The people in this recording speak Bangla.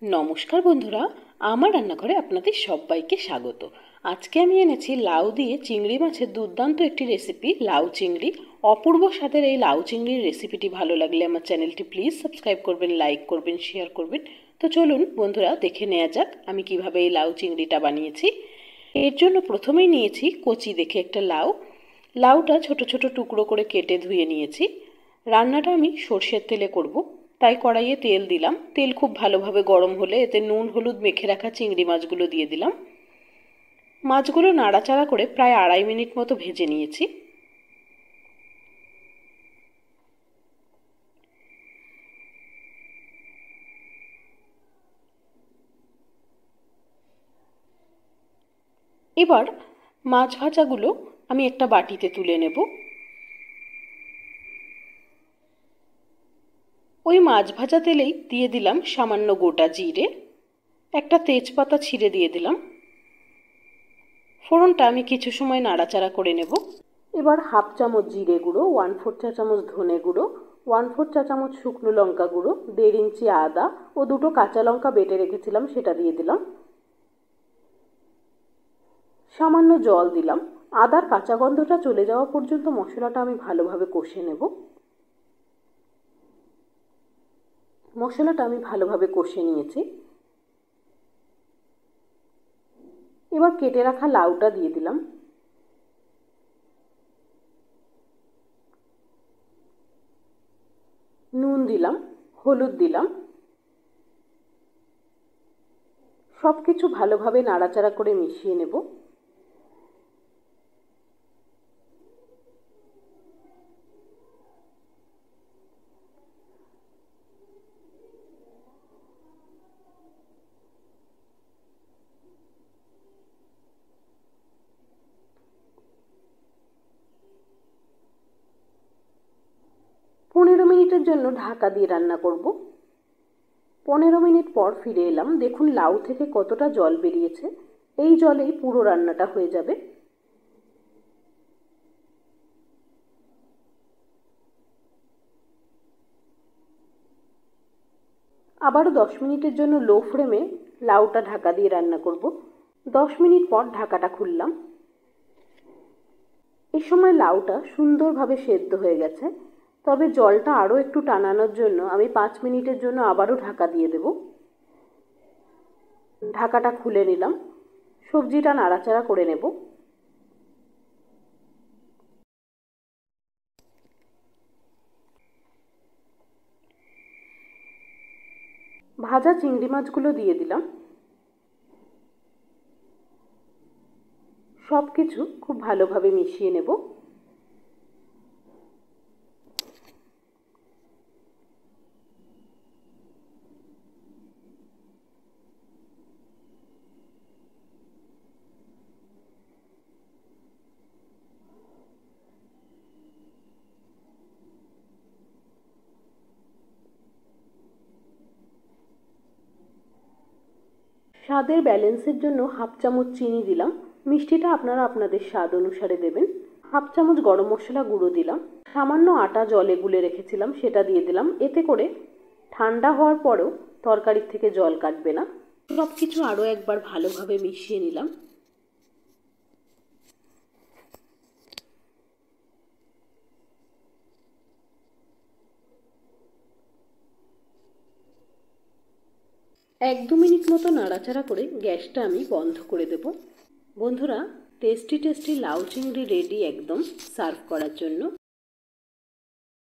নমস্কার বন্ধুরা, আমার রান্নাঘরে আপনাদের সবাইকে স্বাগত। আজকে আমি এনেছি লাউ দিয়ে চিংড়ি মাছের দুর্দান্ত একটি রেসিপি, লাউ চিংড়ি। অপূর্ব স্বাদের এই লাউ চিংড়ির রেসিপিটি ভালো লাগলে আমার চ্যানেলটি প্লিজ সাবস্ক্রাইব করবেন, লাইক করবেন, শেয়ার করবেন। তো চলুন বন্ধুরা, দেখে নেওয়া যাক আমি কিভাবে এই লাউ চিংড়িটা বানিয়েছি। এর জন্য প্রথমেই নিয়েছি কচি দেখে একটা লাউ। লাউটা ছোট ছোট টুকরো করে কেটে ধুয়ে নিয়েছি। রান্নাটা আমি সর্ষের তেলে করব, তাই কড়াইয়ে তেল দিলাম। তেল খুব ভালোভাবে গরম হলে এতে নুন হলুদ মেখে রাখা চিংড়ি মাছগুলো দিয়ে দিলাম। মাছগুলো নাড়াচাড়া করে প্রায় 2.5 মিনিট মতো ভেজে নিয়েছি। এবার মাছ ভাজাগুলো আমি একটা বাটিতে তুলে নেব। ওই মাছ ভাজা তেলেই দিয়ে দিলাম সামান্য গোটা জিরে, একটা তেজপাতা ছিঁড়ে দিয়ে দিলাম। ফোড়নটা আমি কিছু সময় নাড়াচাড়া করে নেব। এবার 1/2 চামচ জিরে গুঁড়ো, 1/4 চা চামচ ধনে গুঁড়ো, 1/4 চা চামচ শুকনো লঙ্কা গুঁড়ো, 1.5 ইঞ্চি আদা ও 2টো কাঁচা লঙ্কা বেটে রেখেছিলাম সেটা দিয়ে দিলাম। সামান্য জল দিলাম। আদার কাঁচা গন্ধটা চলে যাওয়া পর্যন্ত মশলাটা আমি ভালোভাবে কষে নেব। মশলাটা আমি ভালোভাবে কষে নিয়েছি। এবার কেটে রাখা লাউটা দিয়ে দিলাম। নুন দিলাম, হলুদ দিলাম। সব কিছু ভালোভাবে নাড়াচাড়া করে মিশিয়ে নেব। পনেরো মিনিটের জন্য ঢাকা দিয়ে রান্না করব। 15 মিনিট পর ফিরে এলাম। দেখুন লাউ থেকে কতটা জল বেরিয়েছে। এই জলেই পুরো রান্নাটা হয়ে যাবে। আবারও 10 মিনিটের জন্য লো ফ্লেমে লাউটা ঢাকা দিয়ে রান্না করব। 10 মিনিট পর ঢাকাটা খুললাম। এই সময় লাউটা সুন্দরভাবে সেদ্ধ হয়ে গেছে, তবে জলটা আরও একটু টানানোর জন্য আমি 5 মিনিটের জন্য আবারও ঢাকা দিয়ে দেব। ঢাকাটা খুলে নিলাম। সবজিটা নাড়াচাড়া করে নেব। ভাজা চিংড়ি মাছগুলো দিয়ে দিলাম। সব কিছু খুব ভালোভাবে মিশিয়ে নেব। স্বাদের ব্যালেন্সের জন্য 1/2 চামচ চিনি দিলাম। মিষ্টিটা আপনারা আপনাদের স্বাদ অনুসারে দেবেন। 1/2 চামচ গরম মশলা গুঁড়ো দিলাম। সামান্য আটা জলে গুলে রেখেছিলাম সেটা দিয়ে দিলাম। এতে করে ঠান্ডা হওয়ার পরেও তরকারির থেকে জল কাটবে না। সব কিছু আরও একবার ভালোভাবে মিশিয়ে নিলাম। এক দু মিনিট মতো নাড়াচাড়া করে গ্যাসটা আমি বন্ধ করে দেব। বন্ধুরা, টেস্টি টেস্টি লাউ চিংড়ি রেডি একদম সার্ভ করার জন্য।